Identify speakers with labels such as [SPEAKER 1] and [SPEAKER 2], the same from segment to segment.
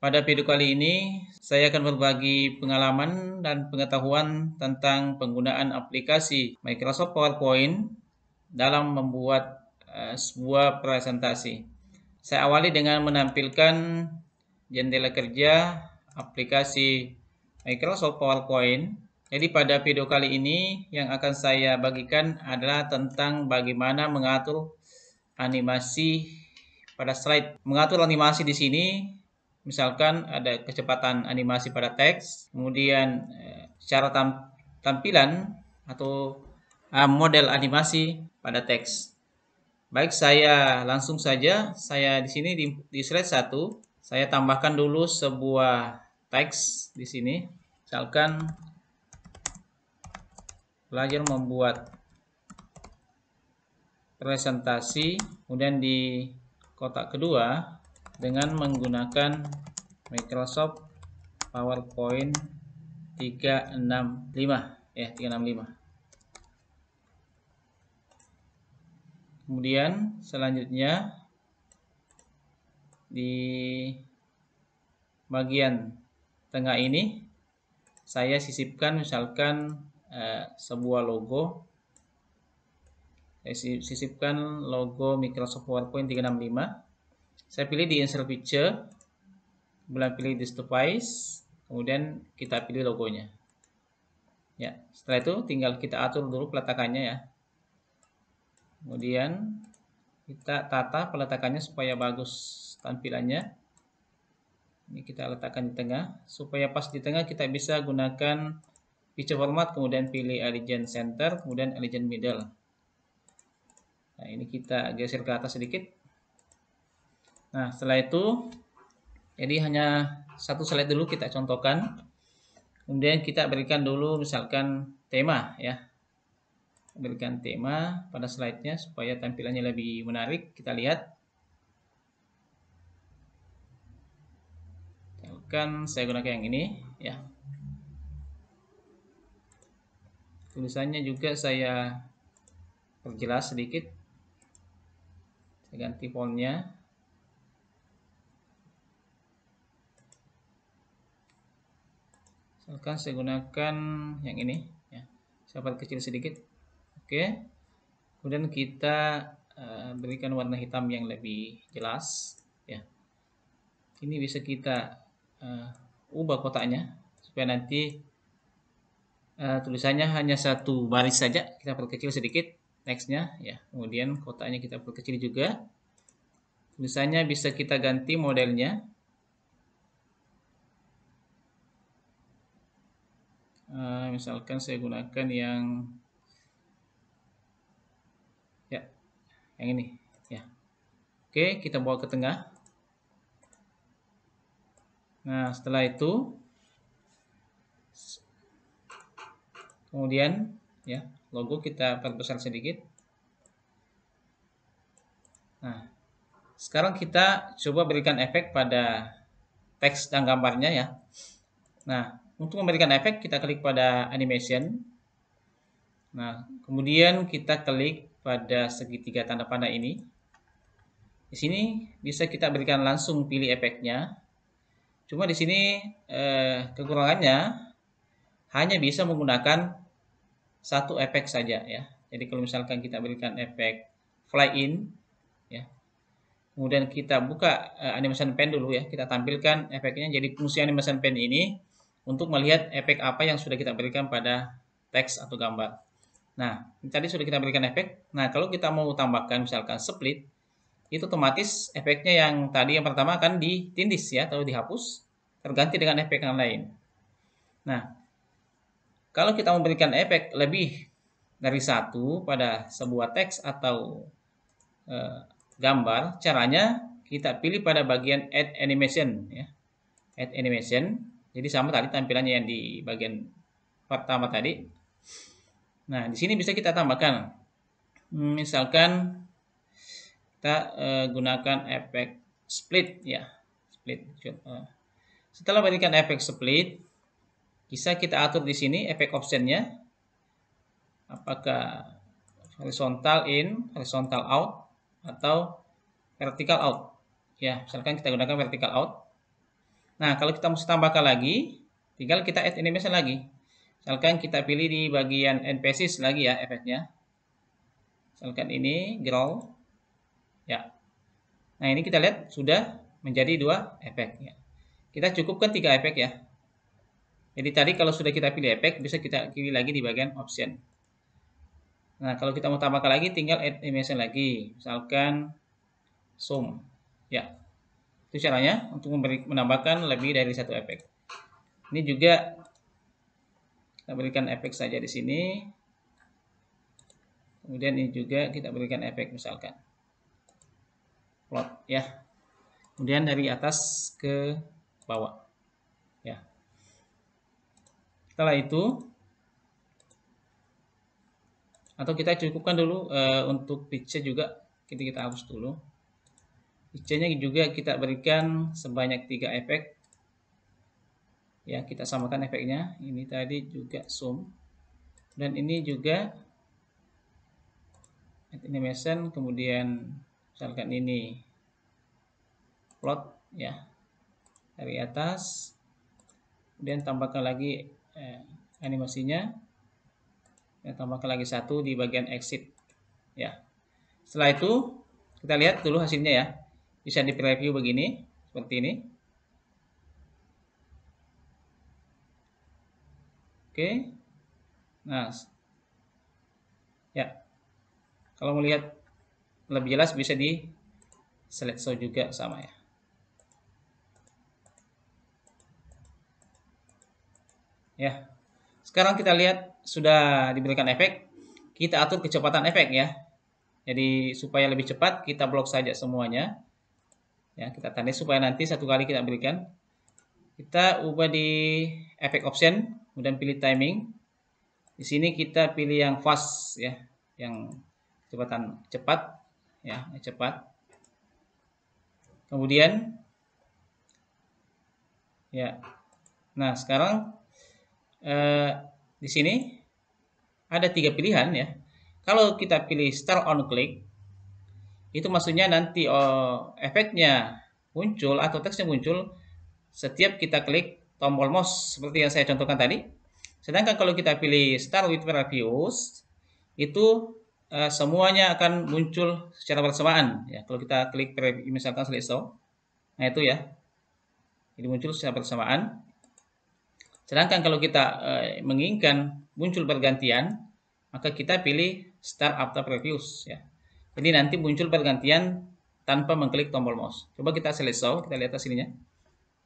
[SPEAKER 1] Pada video kali ini, saya akan berbagi pengalaman dan pengetahuan tentang penggunaan aplikasi Microsoft PowerPoint dalam membuat sebuah presentasi. Saya awali dengan menampilkan jendela kerja aplikasi Microsoft PowerPoint. Jadi pada video kali ini yang akan saya bagikan adalah tentang bagaimana mengatur animasi pada slide. Mengatur animasi di sini, misalkan ada kecepatan animasi pada teks, kemudian cara tampilan atau model animasi pada teks. Baik, saya langsung saja. Saya di sini di slide 1, saya tambahkan dulu sebuah teks di sini. Misalkan belajar membuat presentasi, kemudian di kotak kedua dengan menggunakan Microsoft PowerPoint 365 ya, 365. Kemudian selanjutnya di bagian tengah ini saya sisipkan misalkan sebuah logo. Saya sisipkan logo Microsoft PowerPoint 365. Saya pilih di insert picture, kemudian pilih di device, kemudian kita pilih logonya. Ya, setelah itu tinggal kita atur dulu peletakannya ya. Kemudian kita tata peletakannya supaya bagus tampilannya. Ini kita letakkan di tengah, supaya pas di tengah kita bisa gunakan picture format, kemudian pilih align center, kemudian align middle. Nah, ini kita geser ke atas sedikit. Nah, setelah itu, jadi hanya satu slide dulu kita contohkan. Kemudian kita berikan dulu misalkan tema ya. Berikan tema pada slide-nya supaya tampilannya lebih menarik. Kita lihat. Misalkan saya gunakan yang ini ya. Tulisannya juga saya perjelas sedikit. Saya ganti fontnya. Misalkan saya gunakan yang ini ya. Saya perkecil sedikit. Oke. Kemudian kita berikan warna hitam yang lebih jelas ya. Ini bisa kita ubah kotaknya supaya nanti tulisannya hanya satu baris saja. Kita perkecil sedikit teksnya ya. Kemudian kotaknya kita perkecil juga. Tulisannya bisa kita ganti modelnya. Misalkan saya gunakan yang ini ya. Oke, kita bawa ke tengah. Nah, setelah itu kemudian ya, logo kita perbesar sedikit. Nah, sekarang kita coba berikan efek pada teks dan gambarnya ya. Nah, untuk memberikan efek kita klik pada animation. Nah, kemudian kita klik pada segitiga tanda panah ini. Di sini bisa kita berikan langsung pilih efeknya. Cuma di sini kekurangannya hanya bisa menggunakan satu efek saja ya. Jadi kalau misalkan kita berikan efek fly in ya. Kemudian kita buka animation pen dulu ya, kita tampilkan efeknya. Jadi fungsi animation pen ini untuk melihat efek apa yang sudah kita berikan pada teks atau gambar. Nah, tadi sudah kita berikan efek. Nah, kalau kita mau tambahkan misalkan split, itu otomatis efeknya yang tadi yang pertama akan ditindis ya atau dihapus, terganti dengan efek yang lain. Nah, kalau kita memberikan efek lebih dari satu pada sebuah teks atau gambar, caranya kita pilih pada bagian add animation ya. Add animation. Jadi sama tadi tampilannya yang di bagian pertama tadi. Nah, di sini bisa kita tambahkan. Misalkan kita gunakan efek split ya. Split. Setelah berikan efek split, bisa kita atur di sini efek optionnya. Apakah horizontal in, horizontal out, atau vertical out. Ya, misalkan kita gunakan vertical out. Nah, kalau kita mesti tambahkan lagi, tinggal kita add animation lagi. Misalkan kita pilih di bagian NPCs lagi ya efeknya. Misalkan ini grow. Ya. Nah, ini kita lihat sudah menjadi 2 efek ya. Kita cukupkan 3 efek ya. Jadi tadi kalau sudah kita pilih efek, bisa kita pilih lagi di bagian option. Nah, kalau kita mau tambahkan lagi, tinggal add animation lagi. Misalkan zoom. Ya. Itu caranya untuk menambahkan lebih dari 1 efek. Ini juga kita berikan efek saja di sini. Kemudian ini juga kita berikan efek misalkan plot ya. Kemudian dari atas ke bawah. Ya. Setelah itu atau kita cukupkan dulu untuk picture juga kita hapus dulu. Picture-nya juga kita berikan sebanyak 3 efek. Ya, kita samakan efeknya. Ini tadi juga zoom. Dan ini juga animation, kemudian misalkan ini plot ya. Dari atas. Kemudian tambahkan lagi animasinya. Dan tambahkan lagi 1 di bagian exit. Ya. Setelah itu kita lihat dulu hasilnya ya. Bisa di preview begini, seperti ini. Oke. Nah, ya. Kalau melihat lebih jelas bisa di slideshow juga sama ya. Ya. Sekarang kita lihat sudah diberikan efek. Kita atur kecepatan efek ya. Jadi supaya lebih cepat kita blok saja semuanya. Ya, kita tanda supaya nanti satu kali kita berikan. Kita ubah di efek option, kemudian pilih timing. Di sini kita pilih yang fast ya, yang kecepatan cepat ya, cepat. Kemudian ya. Nah, sekarang di sini ada 3 pilihan ya. Kalau kita pilih start on click, itu maksudnya nanti efeknya muncul atau teksnya muncul setiap kita klik tombol mouse seperti yang saya contohkan tadi. Sedangkan kalau kita pilih start with previews, itu semuanya akan muncul secara bersamaan ya. Kalau kita klik misalkan slideshow, nah itu ya, ini muncul secara bersamaan. Sedangkan kalau kita menginginkan muncul bergantian, maka kita pilih start after previews ya. Jadi nanti muncul bergantian tanpa mengklik tombol mouse. Coba kita slideshow, kita lihat hasilnya.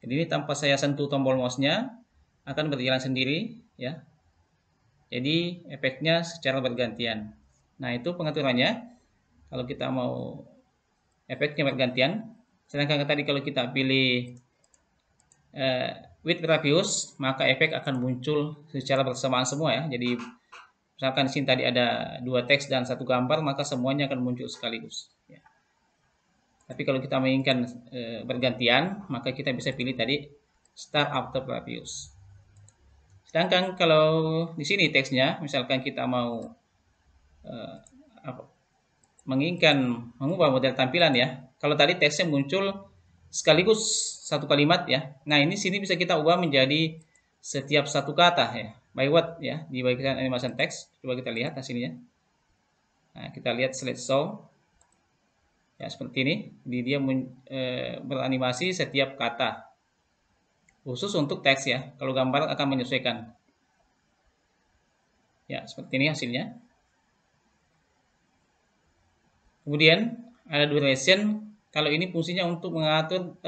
[SPEAKER 1] Jadi ini tanpa saya sentuh tombol mouse-nya akan berjalan sendiri ya. Jadi efeknya secara bergantian. Nah, itu pengaturannya. Kalau kita mau efeknya bergantian, sedangkan tadi kalau kita pilih with previews, maka efek akan muncul secara bersamaan semua ya. Jadi misalkan di sini tadi ada 2 teks dan 1 gambar, maka semuanya akan muncul sekaligus. Ya. Tapi kalau kita menginginkan bergantian, maka kita bisa pilih tadi start after previews. Sedangkan kalau di sini teksnya, misalkan kita mau menginginkan mengubah model tampilan ya. Kalau tadi teksnya muncul sekaligus 1 kalimat ya. Nah, ini sini bisa kita ubah menjadi setiap 1 kata ya. By what ya, di bagian animation text. Coba kita lihat hasilnya. Nah, kita lihat slideshow. Ya, seperti ini. Jadi dia beranimasi setiap kata. Khusus untuk teks ya. Kalau gambar akan menyesuaikan. Ya, seperti ini hasilnya. Kemudian ada duration. Kalau ini fungsinya untuk mengatur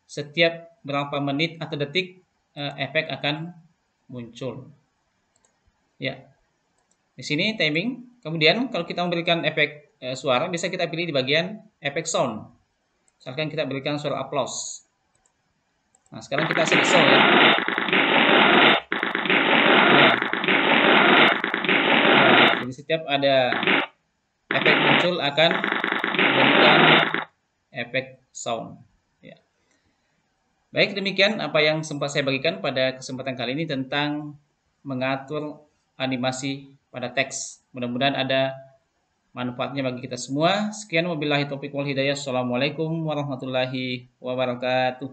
[SPEAKER 1] setiap berapa menit atau detik efek akan muncul. Ya. Di sini timing. Kemudian kalau kita memberikan efek suara, bisa kita pilih di bagian efek sound. Misalkan kita berikan suara applause. Nah, sekarang kita select sound ya. Nah, jadi setiap ada efek muncul akan memberikan efek sound. Ya. Baik, demikian apa yang sempat saya bagikan pada kesempatan kali ini tentang mengatur animasi pada teks. Mudah-mudahan ada manfaatnya bagi kita semua. Sekian wabillahi taufiq wal hidayah. Assalamualaikum warahmatullahi wabarakatuh.